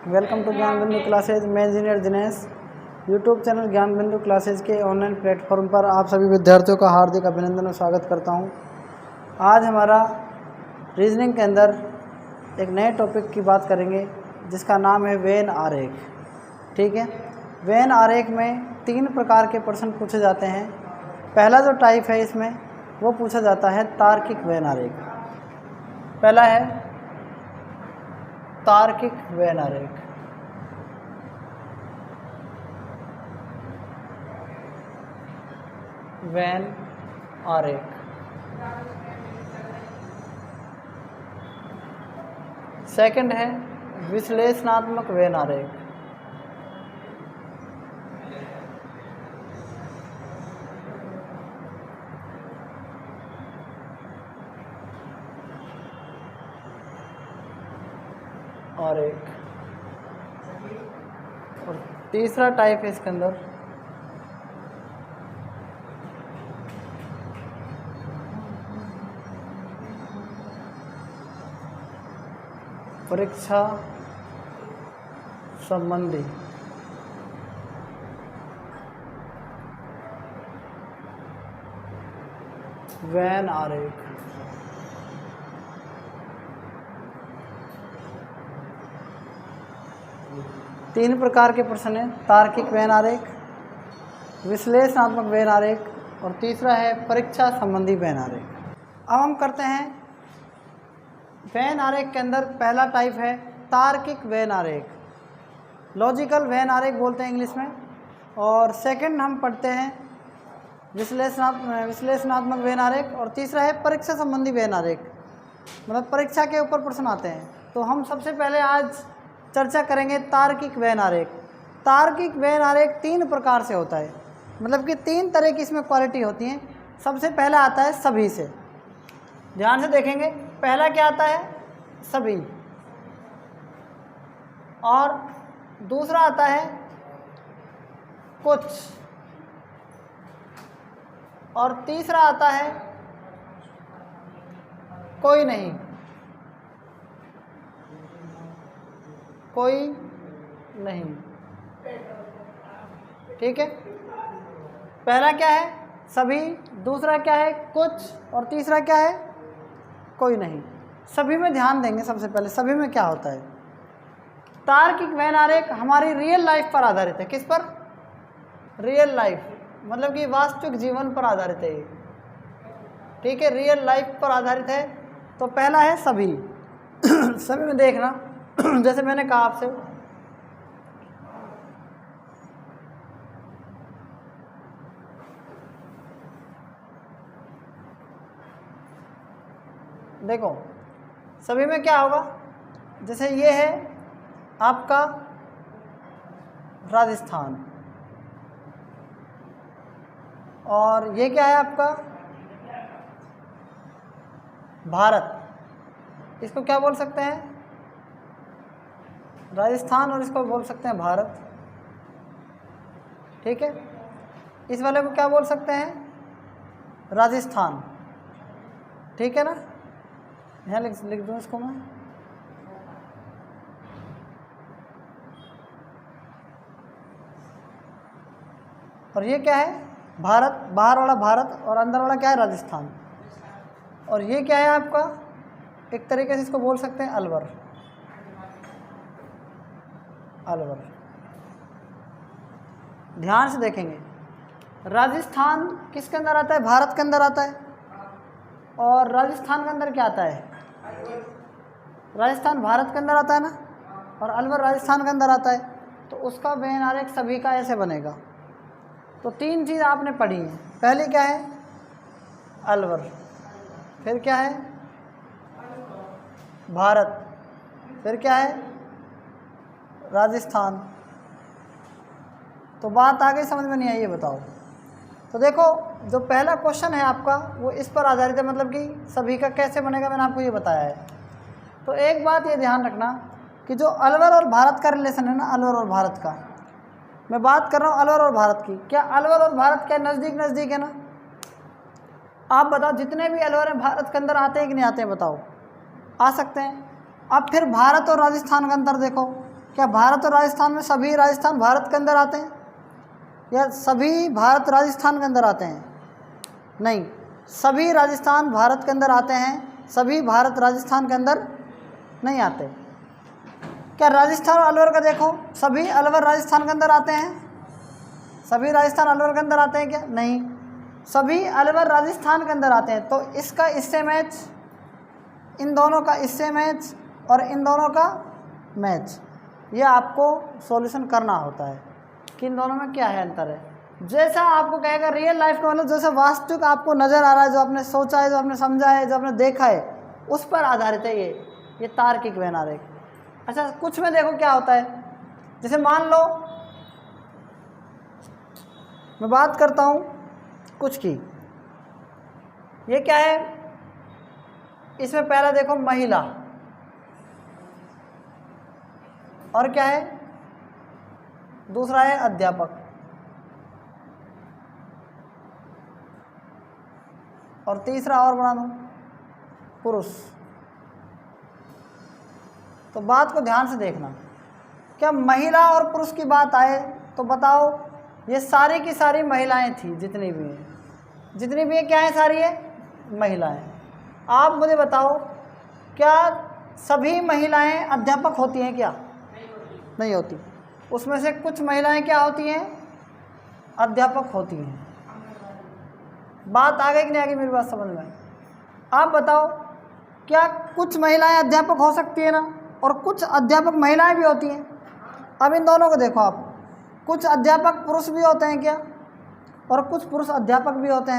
Welcome to ज्ञान बिंदु classes. मैं इंजीनियर दिनेश। यूट्यूब चैनल ज्ञान बिंदु क्लासेज के ऑनलाइन प्लेटफॉर्म पर आप सभी विद्यार्थियों का हार्दिक अभिनंदन और स्वागत करता हूं। आज हमारा रीजनिंग के अंदर एक नए टॉपिक की बात करेंगे जिसका नाम है वेन आरेख। ठीक है, वेन आरेख में 3 प्रकार के प्रश्न पूछे जाते हैं। पहला जो टाइप है इसमें वो पूछा जाता है तार्किक वेन आरेख। पहला है तार्किक वेन आरेख। वेन आरेख सेकंड है विश्लेषणात्मक वेन आरेख। आरेख और तीसरा टाइप है इसके अंदर परीक्षा संबंधी वेन आरेख। तीन प्रकार के प्रश्न हैं, तार्किक वेन आरेख, विश्लेषणात्मक वेन आरेख और तीसरा है परीक्षा संबंधी वेन आरेख। अब हम करते हैं वेन आरेख के अंदर पहला टाइप है तार्किक वेन आरेख, लॉजिकल वेन आरेख बोलते हैं इंग्लिश में। और सेकंड हम पढ़ते हैं विश्लेषणात्मक वेन आरेख और तीसरा है परीक्षा संबंधी वेन आरेख, मतलब परीक्षा के ऊपर प्रश्न आते हैं। तो हम सबसे पहले आज चर्चा करेंगे तार्किक वेन आरेख। तार्किक वेन आरेख 3 प्रकार से होता है, मतलब कि 3 तरह की इसमें क्वालिटी होती हैं। सबसे पहला आता है सभी से, ध्यान से देखेंगे। पहला क्या आता है सभी, और दूसरा आता है कुछ, और तीसरा आता है कोई नहीं, कोई नहीं। ठीक है, पहला क्या है सभी, दूसरा क्या है कुछ, और तीसरा क्या है कोई नहीं। सभी में ध्यान देंगे। सबसे पहले सभी में क्या होता है। तार्किक वेन आरेख हमारी रियल लाइफ पर आधारित है। किस पर? रियल लाइफ, मतलब कि वास्तविक जीवन पर आधारित है। ठीक है, रियल लाइफ पर आधारित है। तो पहला है सभी। सभी में देखना जैसे मैंने कहा आपसे, देखो सभी में क्या होगा। जैसे ये है आपका राजस्थान, और ये क्या है आपका भारत। इसको क्या बोल सकते हैं? राजस्थान, और इसको बोल सकते हैं भारत। ठीक है, इस वाले को क्या बोल सकते हैं? राजस्थान। ठीक है ना, यहाँ लिख दूँ इसको मैं। और ये क्या है? भारत, बाहर वाला भारत और अंदर वाला क्या है? राजस्थान। और ये क्या है आपका? एक तरीके से इसको बोल सकते हैं अलवर। अलवर, ध्यान से देखेंगे। राजस्थान किसके अंदर आता है? भारत के अंदर आता है। और राजस्थान के अंदर क्या आता है? राजस्थान भारत के अंदर आता है ना, और अलवर राजस्थान के अंदर आता है। तो उसका वेन आरेख सभी का ऐसे बनेगा। तो 3 चीज़ आपने पढ़ी हैं। पहले क्या है? अलवर, फिर क्या है? भारत, फिर क्या है? राजस्थान। तो बात आगे समझ में नहीं आई, ये बताओ। तो देखो जो पहला क्वेश्चन है आपका वो इस पर आधारित है, मतलब कि सभी का कैसे बनेगा मैंने आपको ये बताया है। तो एक बात ये ध्यान रखना कि जो अलवर और भारत का रिलेशन है ना, अलवर और भारत का, मैं बात कर रहा हूँ अलवर और भारत की। क्या अलवर और भारत क्या नज़दीक नज़दीक है ना? आप बताओ, जितने भी अलवर हैं भारत के अंदर आते हैं कि नहीं आते हैं? बताओ, आ सकते हैं। अब फिर भारत और राजस्थान का अंतर देखो, क्या भारत और राजस्थान में सभी राजस्थान भारत के अंदर आते हैं, या सभी भारत राजस्थान के अंदर आते हैं? नहीं, सभी राजस्थान भारत के अंदर आते हैं, सभी भारत राजस्थान के अंदर नहीं आते। क्या राजस्थान और अलवर का देखो, सभी अलवर राजस्थान के अंदर आते हैं? सभी राजस्थान अलवर के अंदर आते हैं क्या? नहीं, सभी अलवर राजस्थान के अंदर आते हैं। तो इसका इससे मैच, इन दोनों का इससे मैच और इन दोनों का मैच, ये आपको सॉल्यूशन करना होता है कि इन दोनों में क्या है, अंतर है। जैसा आपको कहेगा रियल लाइफ का मतलब जैसा वास्तविक आपको नज़र आ रहा है, जो आपने सोचा है, जो आपने समझा है, जो आपने देखा है, उस पर आधारित है ये तार्किक व्यवहार आरेख। अच्छा, कुछ में देखो क्या होता है। जैसे मान लो मैं बात करता हूँ कुछ की, ये क्या है, इसमें पहला देखो महिला, और क्या है, दूसरा है अध्यापक, और तीसरा और बना दूँ पुरुष। तो बात को ध्यान से देखना, क्या महिला और पुरुष की बात आए तो बताओ, ये सारी की सारी महिलाएं थी, जितनी भी हैं क्या है, सारी है महिलाएं। आप मुझे बताओ, क्या सभी महिलाएं अध्यापक होती हैं क्या? नहीं होती। उसमें से कुछ महिलाएं क्या होती हैं, अध्यापक होती हैं। बात आ गई कि नहीं आ गई मेरी बात समझ में? आप बताओ, क्या कुछ महिलाएं अध्यापक हो सकती है ना, और कुछ अध्यापक महिलाएं भी होती हैं? अब इन दोनों को देखो आप, कुछ अध्यापक पुरुष भी होते हैं क्या, और कुछ पुरुष अध्यापक भी होते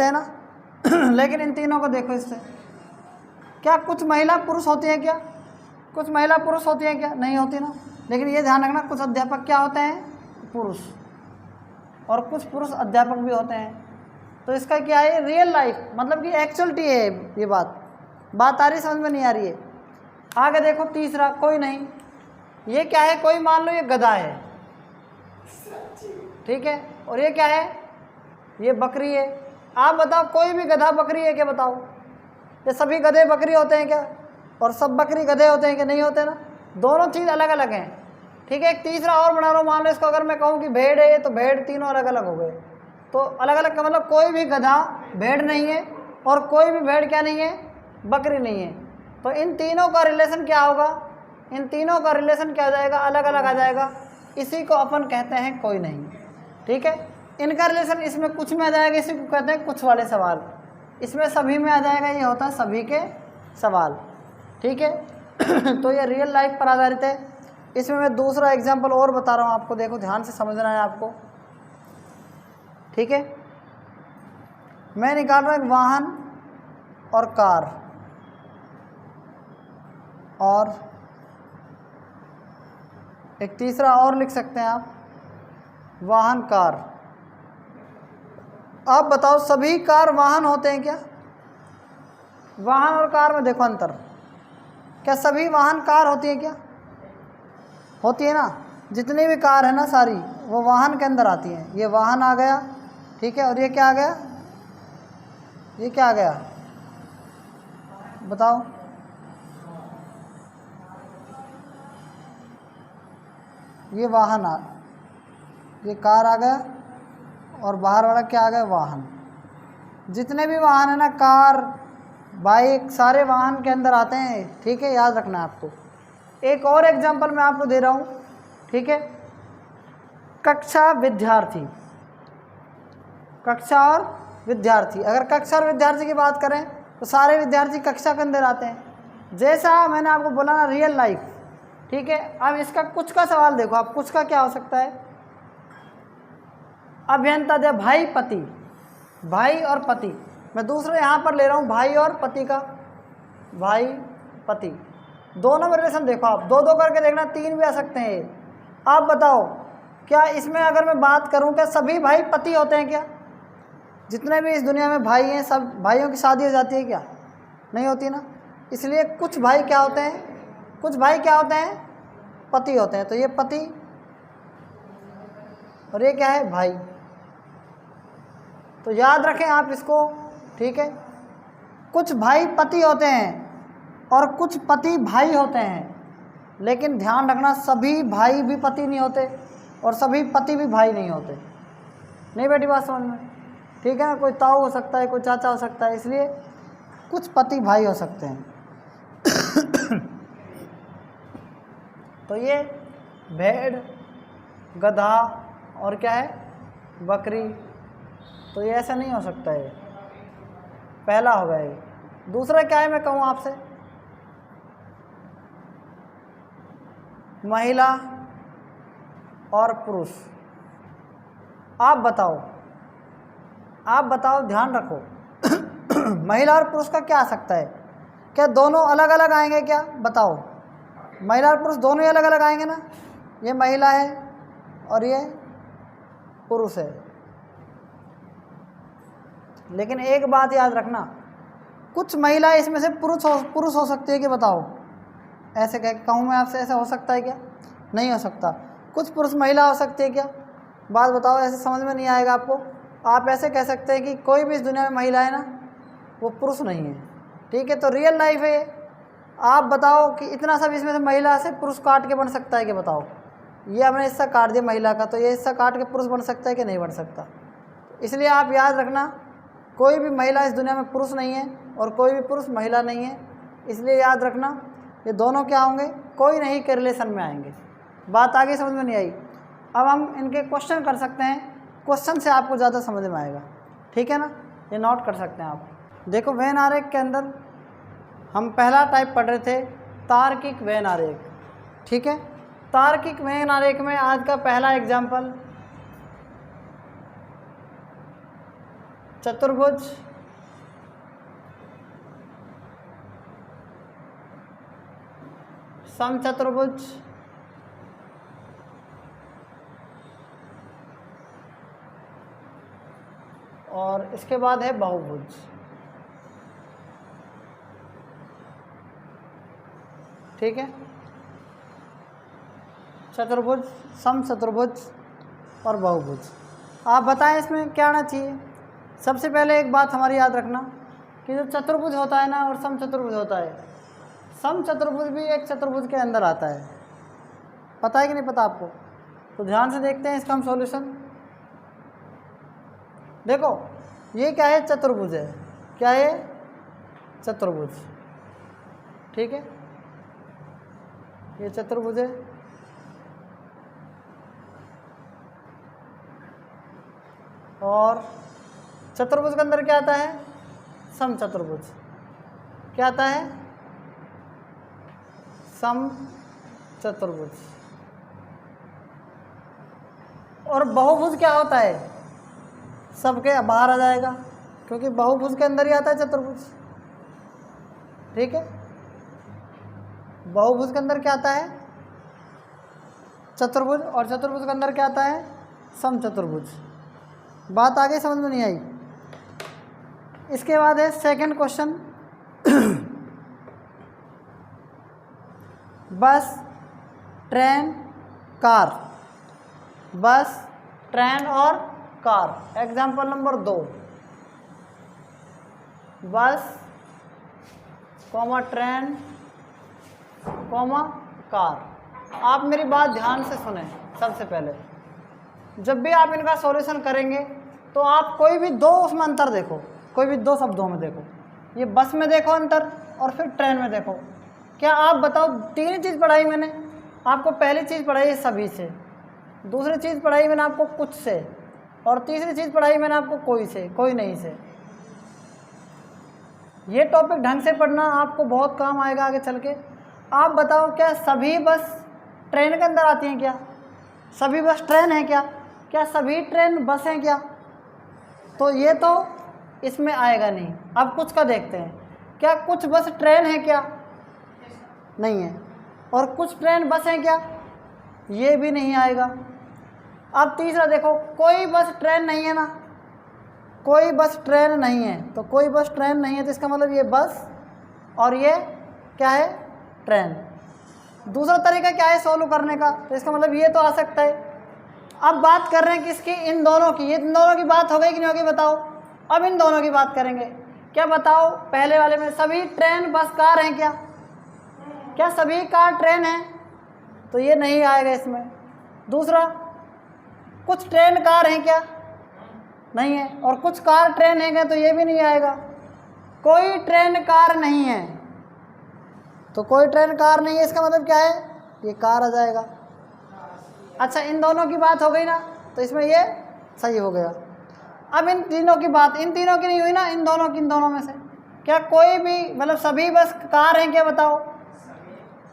हैं ना लेकिन इन तीनों को देखो इससे, क्या कुछ महिला पुरुष होती हैं क्या? कुछ महिला पुरुष होती हैं क्या? नहीं होती ना। लेकिन ये ध्यान रखना, कुछ अध्यापक क्या होते हैं, पुरुष, और कुछ पुरुष अध्यापक भी होते हैं। तो इसका क्या है, रियल लाइफ, मतलब कि एक्चुअलिटी है ये बात आ रही, समझ में नहीं आ रही है? आगे देखो तीसरा, कोई नहीं, ये क्या है, कोई मान लो ये गधा है, ठीक है, और ये क्या है, ये बकरी है। आप बताओ, कोई भी गधा बकरी है क्या? बताओ, ये सभी गधे बकरी होते हैं क्या, और सब बकरी गधे होते हैं क्या? नहीं होते ना, दोनों चीज़ अलग अलग हैं, ठीक है। एक तीसरा और बना लो, मान लो इसको अगर मैं कहूँ कि भेड़ है, तो भेड़ तीनों अलग अलग हो गए। तो अलग अलग का मतलब कोई भी गधा भेड़ नहीं है, और कोई भी भेड़ क्या नहीं है, बकरी नहीं है। तो इन तीनों का रिलेशन क्या होगा, इन तीनों का रिलेशन क्या आ जाएगा, अलग अलग आ जाएगा। इसी को अपन कहते हैं कोई नहीं, ठीक है। इनका रिलेशन इसमें कुछ में आ जाएगा, इसी को कहते हैं कुछ वाले सवाल, इसमें सभी में आ जाएगा, ये होता है सभी के सवाल, ठीक है। तो ये रियल लाइफ पर आधारित है। इसमें मैं दूसरा एग्जाम्पल और बता रहा हूँ आपको, देखो ध्यान से समझना है आपको, ठीक है। मैं निकाल रहा हूँ एक वाहन और कार, और एक तीसरा और लिख सकते हैं आप, वाहन कार। आप बताओ, सभी कार वाहन होते हैं क्या? वाहन और कार में देखो अंतर, क्या सभी वाहन कार होती है क्या? होती है ना। जितनी भी कार है ना सारी, वो वाहन के अंदर आती हैं। ये वाहन आ गया, ठीक है, और ये क्या आ गया, ये क्या आ गया, बताओ, ये वाहन ये कार आ गया, और बाहर वाला क्या आ गया, वाहन। जितने भी वाहन है ना, कार, बाइक, सारे वाहन के अंदर आते हैं, ठीक है, याद रखना है आपको। एक और एग्जांपल मैं आपको दे रहा हूँ, ठीक है। कक्षा विद्यार्थी, कक्षा और विद्यार्थी, अगर कक्षा और विद्यार्थी की बात करें तो सारे विद्यार्थी कक्षा के अंदर आते हैं। जैसा मैंने आपको बोला ना, रियल लाइफ, ठीक है। अब इसका कुछ का सवाल देखो आप, कुछ का क्या हो सकता है, अभियंता दे भाई पति, भाई और पति, मैं दूसरे यहाँ पर ले रहा हूँ भाई और पति का, भाई पति, दोनों में रिलेशन देखो आप, दो दो करके देखना, तीन भी आ सकते हैं। आप बताओ, क्या इसमें अगर मैं बात करूं, क्या सभी भाई पति होते हैं क्या? जितने भी इस दुनिया में भाई हैं, सब भाइयों की शादी हो जाती है क्या? नहीं होती ना। इसलिए कुछ भाई क्या होते हैं, कुछ भाई क्या होते हैं, पति होते हैं। तो ये पति और ये क्या है, भाई। तो याद रखें आप इसको, ठीक है। कुछ भाई पति होते हैं और कुछ पति भाई होते हैं, लेकिन ध्यान रखना सभी भाई भी पति नहीं होते और सभी पति भी भाई नहीं होते। नहीं बेटी बात समझ में? ठीक है ना, कोई ताऊ हो सकता है, कोई चाचा हो सकता है, इसलिए कुछ पति भाई हो सकते हैं। तो ये भेड़, गधा और क्या है, बकरी, तो ये ऐसा नहीं हो सकता है। पहला हो गया ये। दूसरा क्या है मैं कहूँ आपसे, महिला और पुरुष। आप बताओ, ध्यान रखो। महिला और पुरुष का क्या आ सकता है? क्या दोनों अलग अलग आएंगे क्या? बताओ, महिला और पुरुष दोनों ही अलग अलग आएंगे ना? ये महिला है और ये पुरुष है। लेकिन एक बात याद रखना, कुछ महिला इसमें से पुरुष हो सकती है कि बताओ? ऐसे कहूँ मैं आपसे, ऐसा हो सकता है क्या? नहीं हो सकता। कुछ पुरुष महिला हो सकती है क्या? बात बताओ, ऐसे समझ में नहीं आएगा आपको। आप ऐसे कह सकते हैं कि कोई भी इस दुनिया में महिला है ना, वो पुरुष नहीं है। ठीक है, तो रियल लाइफ है ये। आप बताओ कि इतना सब इसमें से महिला से पुरुष काट के बन सकता है कि बताओ? ये हमने हिस्सा काट दिया महिला का, तो ये हिस्सा काट के पुरुष बन सकता है कि नहीं बन सकता? इसलिए आप याद रखना, कोई भी महिला इस दुनिया में पुरुष नहीं है और कोई भी पुरुष महिला नहीं है। इसलिए याद रखना, ये दोनों क्या होंगे? कोई नहीं के रिलेशन में आएंगे। बात आगे समझ में नहीं आई? अब हम इनके क्वेश्चन कर सकते हैं, क्वेश्चन से आपको ज़्यादा समझ में आएगा। ठीक है ना, ये नोट कर सकते हैं आप। देखो, वेन आरेख के अंदर हम पहला टाइप पढ़ रहे थे, तार्किक वेन आरेख। ठीक है, तार्किक वेन आरेख में आज का पहला एग्जाम्पल, चतुर्भुज, समचतुर्भुज, और इसके बाद है बहुभुज। ठीक है, चतुर्भुज, समचतुर्भुज और बहुभुज। आप बताएं इसमें क्या आना चाहिए? सबसे पहले एक बात हमारी याद रखना कि जो चतुर्भुज होता है ना और समचतुर्भुज होता है, समचतुर्भुज भी एक चतुर्भुज के अंदर आता है। पता है कि नहीं पता आपको? तो ध्यान से देखते हैं इसका हम सॉल्यूशन। देखो, ये क्या है? चतुर्भुज है। क्या है? चतुर्भुज। ठीक है, ये चतुर्भुज है। और चतुर्भुज के अंदर क्या आता है? समचतुर्भुज। क्या आता है? समचतुर्भुज। और बहुभुज क्या होता है? सबके बाहर आ जाएगा, क्योंकि बहुभुज के अंदर ही आता है चतुर्भुज। ठीक है, बहुभुज के अंदर क्या आता है? चतुर्भुज, और चतुर्भुज के अंदर क्या आता है? समचतुर्भुज। बात आगे समझ में नहीं आई? इसके बाद है सेकंड क्वेश्चन, बस, ट्रेन, कार। बस, ट्रेन और कार। एग्जाम्पल नंबर 2, बस, कॉमा ट्रेन, कॉमा कार। आप मेरी बात ध्यान से सुने। सबसे पहले जब भी आप इनका सॉल्यूशन करेंगे तो आप कोई भी दो उसमें अंतर देखो, कोई भी दो शब्दों में देखो। ये बस में देखो अंतर और फिर ट्रेन में देखो। क्या आप बताओ, तीन चीज़ पढ़ाई मैंने आपको। पहली चीज़ पढ़ाई है सभी से, दूसरी चीज़ पढ़ाई मैंने आपको कुछ से, और तीसरी चीज़ पढ़ाई मैंने आपको कोई से, कोई नहीं से। ये टॉपिक ढंग से पढ़ना, आपको बहुत काम आएगा आगे चल के। आप बताओ, क्या सभी बस ट्रेन के अंदर आती हैं? क्या सभी बस ट्रेन है? क्या सभी ट्रेन बस हैं? क्या तो ये तो इसमें आएगा नहीं। अब कुछ का देखते हैं, क्या कुछ बस ट्रेन है? क्या नहीं है। और कुछ ट्रेन बस हैं? क्या ये भी नहीं आएगा। अब तीसरा देखो, कोई बस ट्रेन नहीं है ना, कोई बस ट्रेन नहीं है। तो कोई बस ट्रेन नहीं है तो इसका मतलब ये बस और ये क्या है? ट्रेन। दूसरा तरीका क्या है सॉल्व करने का? तो इसका मतलब ये तो आ सकता है। अब बात कर रहे हैं किसकी? इन दोनों की। ये इन दोनों की बात हो गई कि नहीं होगी बताओ? अब इन दोनों की बात करेंगे। क्या बताओ, पहले वाले में सभी ट्रेन बस कार हैं? क्या सभी कार ट्रेन हैं? तो ये नहीं आएगा इसमें। दूसरा, कुछ ट्रेन कार हैं क्या? नहीं है। और कुछ कार ट्रेन हैं क्या? तो ये भी नहीं आएगा। कोई ट्रेन कार नहीं है, तो कोई ट्रेन कार नहीं है, इसका मतलब क्या है? ये कार आ जाएगा। अच्छा, इन दोनों की बात हो गई ना, तो इसमें ये सही हो गया। अब इन तीनों की बात, इन तीनों की नहीं हुई ना, इन दोनों की, इन दोनों में से क्या कोई भी, मतलब सभी बस कार हैं क्या? बताओ,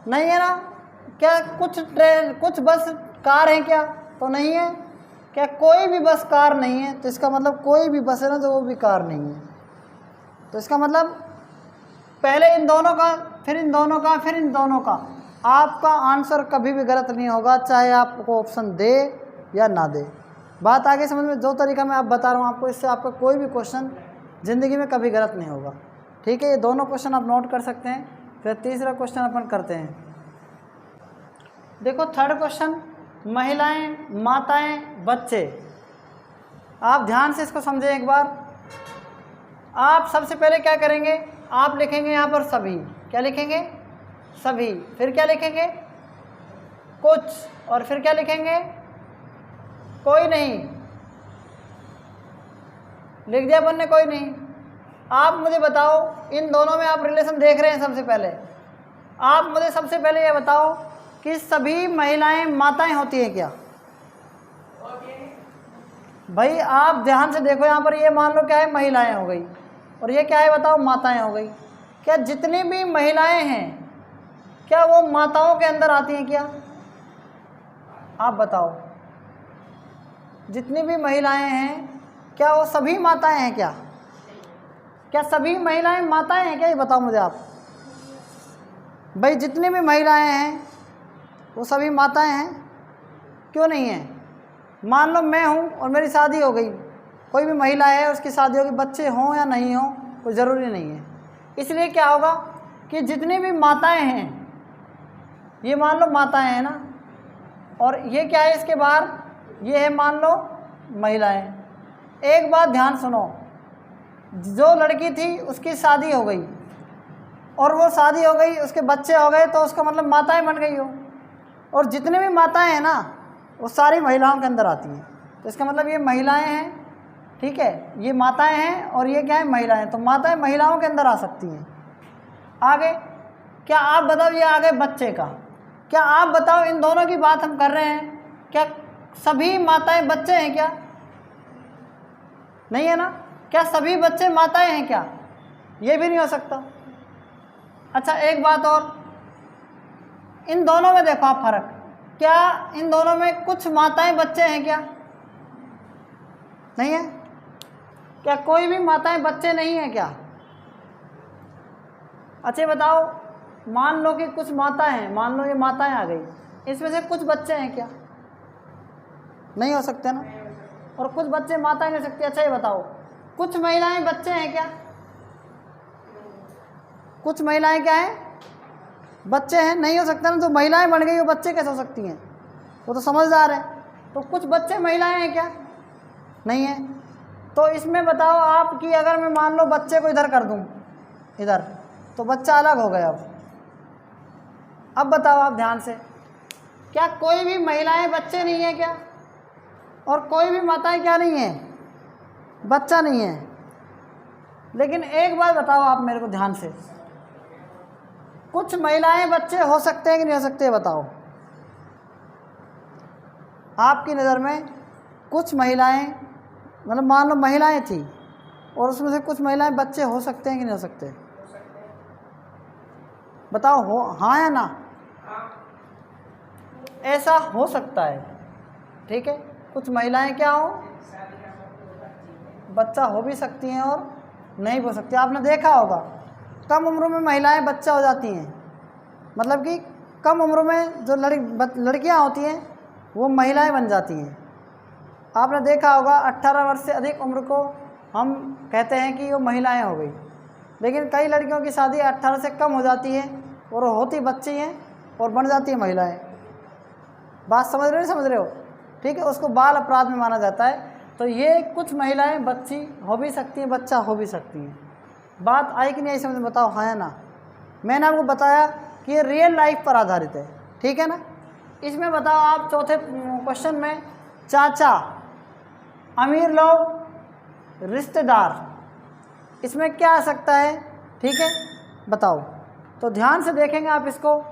नहीं है ना। क्या कुछ ट्रेन, कुछ बस कार हैं क्या? तो नहीं है। क्या कोई भी बस कार नहीं है? तो इसका मतलब कोई भी बस है ना, तो वो भी कार नहीं है। तो इसका मतलब पहले इन दोनों का, फिर इन दोनों का, फिर इन दोनों का। आपका आंसर कभी भी गलत नहीं होगा, चाहे आपको ऑप्शन दे या ना दे। बात आगे समझ में? जो तरीका मैं आप बता रहा हूँ आपको, इससे आपका कोई भी क्वेश्चन ज़िंदगी में कभी गलत नहीं होगा। ठीक है, ये दोनों क्वेश्चन आप नोट कर सकते हैं। फिर तीसरा क्वेश्चन अपन करते हैं। देखो, थर्ड क्वेश्चन, महिलाएं, माताएं, बच्चे। आप ध्यान से इसको समझें एक बार। आप सबसे पहले क्या करेंगे? आप लिखेंगे यहाँ पर सभी। क्या लिखेंगे? सभी। फिर क्या लिखेंगे? कुछ। और फिर क्या लिखेंगे? कोई नहीं। लिख दिया अपन ने, कोई नहीं। आप मुझे बताओ, इन दोनों में आप रिलेशन देख रहे हैं। सबसे पहले आप मुझे सबसे पहले ये बताओ कि सभी महिलाएं माताएं होती हैं क्या? भाई आप ध्यान से देखो, यहाँ पर ये मान लो क्या है? महिलाएं हो गई, और ये क्या है? बताओ, माताएं हो गई। क्या जितनी भी महिलाएं हैं, क्या वो माताओं के अंदर आती हैं क्या? आप बताओ, जितनी भी महिलाएं हैं, क्या वो सभी माताएं हैं क्या? क्या सभी महिलाएं माताएं हैं क्या? ये बताओ मुझे आप। भाई जितनी भी महिलाएं हैं वो सभी माताएं हैं? क्यों नहीं है? मान लो मैं हूँ और मेरी शादी हो गई, कोई भी महिला है, उसकी शादी होगी, बच्चे हों या नहीं हों कोई ज़रूरी नहीं है। इसलिए क्या होगा कि जितनी भी माताएं हैं, ये मान लो माताएं हैं ना, और ये क्या है इसके बाहर? ये है मान लो महिलाएं। एक बात ध्यान सुनो, जो लड़की थी उसकी शादी हो गई, और वो शादी हो गई, उसके बच्चे हो गए, तो उसका मतलब माताएं बन गई हो। और जितने भी माताएं हैं ना, वो सारी महिलाओं के अंदर आती हैं। तो इसका मतलब ये महिलाएं हैं, ठीक है, ये माताएं हैं, और ये क्या है? महिलाएं। तो माताएं महिलाओं के अंदर आ सकती हैं। आगे क्या आप बताओ, ये आगे बच्चे का। क्या आप बताओ, इन दोनों की बात हम कर रहे हैं, क्या सभी माताएं बच्चे हैं क्या? नहीं है ना। क्या सभी बच्चे माताएं हैं क्या? ये भी नहीं हो सकता। अच्छा, एक बात और, इन दोनों में देखो आप फर्क। क्या इन दोनों में कुछ माताएं बच्चे हैं क्या? नहीं है। क्या कोई भी माताएं बच्चे नहीं हैं क्या? अच्छा बताओ, मान लो कि कुछ माताएं हैं, मान लो ये माताएं आ गई, इसमें से कुछ बच्चे हैं क्या? नहीं हो सकते ना। और कुछ बच्चे माताएं नहीं हो सकती। अच्छा ये बताओ, कुछ महिलाएं बच्चे हैं क्या? कुछ महिलाएं क्या हैं? बच्चे हैं। नहीं हो सकता ना। तो महिलाएं बन गई, वो बच्चे कैसे हो सकती हैं? वो तो समझदार है। तो कुछ बच्चे महिलाएं हैं क्या? नहीं है। तो इसमें बताओ आप कि अगर मैं मान लो बच्चे को इधर कर दूं, इधर, तो बच्चा अलग हो गया। अब बताओ आप ध्यान से, क्या कोई भी महिलाएं बच्चे नहीं है क्या? और कोई भी माताएं क्या नहीं है? बच्चा नहीं है। लेकिन एक बात बताओ आप मेरे को ध्यान से, कुछ महिलाएं बच्चे हो सकते हैं कि नहीं हो सकते? बताओ आपकी नज़र में कुछ महिलाएं, मतलब मान लो महिलाएं थी और उसमें से कुछ महिलाएं बच्चे हो सकते हैं कि नहीं हो सकते? बताओ, हो हाँ या ना? ऐसा हो सकता है, ठीक है। कुछ महिलाएं क्या हो, बच्चा हो भी सकती हैं और नहीं हो सकती। आपने देखा होगा कम उम्र में महिलाएं बच्चा हो जाती हैं, मतलब कि कम उम्र में जो लड़कियां होती हैं वो महिलाएं बन जाती हैं। आपने देखा होगा 18 वर्ष से अधिक उम्र को हम कहते हैं कि वो महिलाएं हो गई, लेकिन कई लड़कियों की शादी 18 से कम हो जाती है और वो होती बच्ची हैं और बन जाती हैं महिलाएं। बात समझ रहे हो, नहीं समझ रहे हो? ठीक है, उसको बाल अपराध में माना जाता है। तो ये कुछ महिलाएं बच्ची हो भी सकती हैं, बच्चा हो भी सकती हैं। बात आई कि नहीं आई समझ में? बताओ हाँ या ना। मैंने आपको बताया कि ये रियल लाइफ पर आधारित है, ठीक है ना। इसमें बताओ आप चौथे क्वेश्चन में, चाचा, अमीर लोग, रिश्तेदार, इसमें क्या आ सकता है? ठीक है, बताओ। तो ध्यान से देखेंगे आप इसको,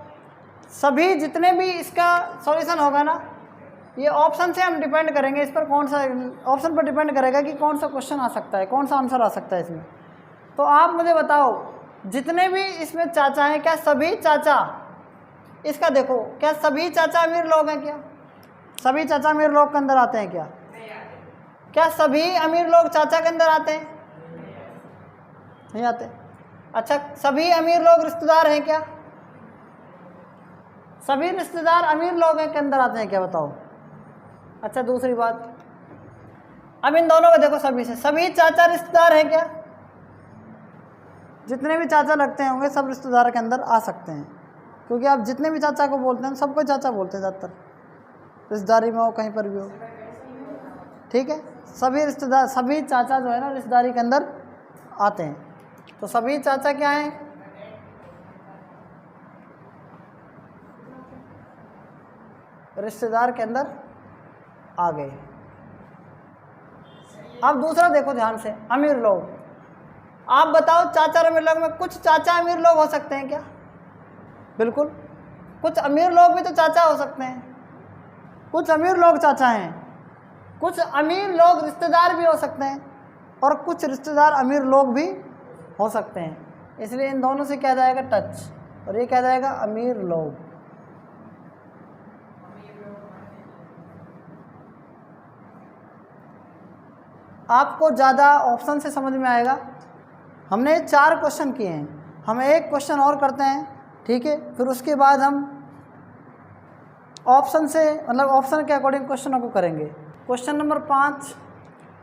सभी जितने भी इसका सॉल्यूशन होगा ना, ये ऑप्शन से हम डिपेंड करेंगे, इस पर कौन सा ऑप्शन पर डिपेंड करेगा कि कौन सा क्वेश्चन आ सकता है, कौन सा आंसर आ सकता है इसमें। तो आप मुझे बताओ, जितने भी इसमें चाचा हैं, क्या सभी चाचा, इसका देखो, क्या सभी चाचा अमीर लोग हैं? क्या सभी चाचा अमीर लोग के अंदर आते हैं? क्या सभी अमीर लोग चाचा के अंदर आते हैं? नहीं आते। अच्छा, सभी अमीर लोग रिश्तेदार हैं? क्या सभी रिश्तेदार अमीर लोग हैं के अंदर आते हैं? क्या बताओ। अच्छा, दूसरी बात, अब इन दोनों को देखो, सभी से, सभी चाचा रिश्तेदार हैं? क्या जितने भी चाचा लगते होंगे सब रिश्तेदार के अंदर आ सकते हैं, क्योंकि आप जितने भी चाचा को बोलते हैं सबको चाचा बोलते हैं ज़्यादातर, रिश्तेदारी में हो कहीं पर भी हो। ठीक है, सभी रिश्तेदार, सभी चाचा जो है ना रिश्तेदारी के अंदर आते हैं। तो सभी चाचा क्या हैं? रिश्तेदार के अंदर आ गए। अब दूसरा देखो ध्यान से, अमीर लोग। आप बताओ, चाचा और अमीर लोग में कुछ चाचा अमीर लोग हो सकते हैं? क्या बिल्कुल, कुछ अमीर लोग भी तो चाचा हो सकते हैं। कुछ अमीर लोग चाचा हैं, कुछ अमीर लोग रिश्तेदार भी हो सकते हैं, और कुछ रिश्तेदार अमीर लोग भी हो सकते हैं। इसलिए इन दोनों से क्या जाएगा? टच, और ये क्या जाएगा? अमीर लोग। आपको ज़्यादा ऑप्शन से समझ में आएगा। हमने 4 क्वेश्चन किए हैं, हम एक क्वेश्चन और करते हैं, ठीक है, फिर उसके बाद हम ऑप्शन से, मतलब ऑप्शन के अकॉर्डिंग क्वेश्चनों को करेंगे। क्वेश्चन नंबर 5,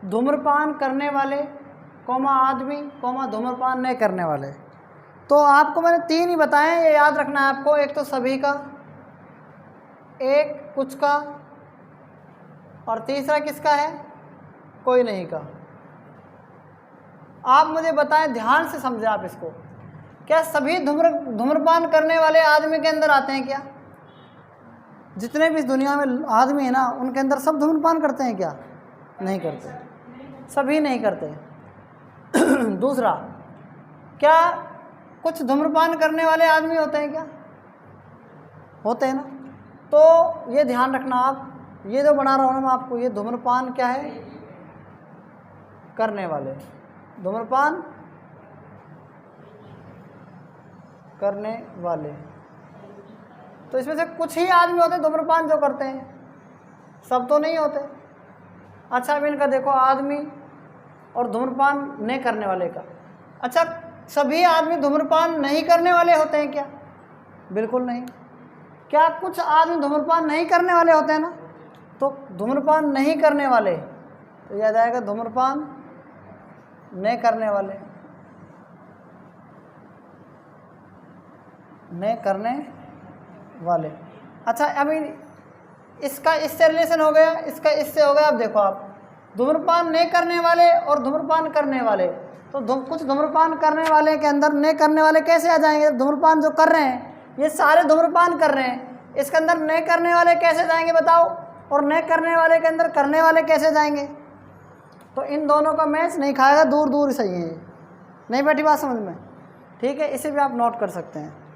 धूम्रपान करने वाले, आदमी, धूम्रपान नहीं करने वाले। तो आपको मैंने 3 ही बताए हैं, ये याद रखना है आपको। एक तो सभी का, एक कुछ का, और तीसरा किसका है? कोई नहीं का। आप मुझे बताएं, ध्यान से समझें आप इसको, क्या सभी धूम्रपान करने वाले आदमी के अंदर आते हैं? क्या जितने भी इस दुनिया में आदमी है ना, उनके अंदर सब धूम्रपान करते हैं? क्या नहीं करते, सभी नहीं करते। दूसरा, क्या कुछ धूम्रपान करने वाले आदमी होते हैं? क्या होते हैं ना। तो ये ध्यान रखना आप, ये जो बना रहा हूँ ना मैं आपको, ये धूम्रपान क्या है? करने वाले, धूम्रपान करने वाले। तो इसमें से कुछ ही आदमी होते हैं धूम्रपान जो करते हैं, सब तो नहीं होते। अच्छा, अब इनका देखो, आदमी और धूम्रपान नहीं करने वाले का। अच्छा, सभी आदमी धूम्रपान नहीं करने वाले होते हैं? क्या बिल्कुल नहीं। क्या कुछ आदमी धूम्रपान नहीं करने वाले होते हैं ना? तो धूम्रपान नहीं करने वाले, तो याद आएगा धूम्रपान नहीं करने वाले, नहीं करने वाले। अच्छा, अभी इसका इससे रिलेशन हो गया, इसका इससे हो गया। अब देखो आप, धूम्रपान नहीं करने वाले और धूम्रपान करने वाले, तो कुछ धूम्रपान करने वाले के अंदर नहीं करने वाले कैसे आ जाएंगे? धूम्रपान जो कर रहे हैं, ये सारे धूम्रपान कर रहे हैं, इसके अंदर नहीं करने वाले कैसे जाएंगे बताओ? और नहीं करने वाले के अंदर करने वाले कैसे जाएंगे? तो इन दोनों का मैच नहीं खाएगा, दूर दूर सही है। नहीं बैठी बात समझ में? ठीक है, इसे भी आप नोट कर सकते हैं।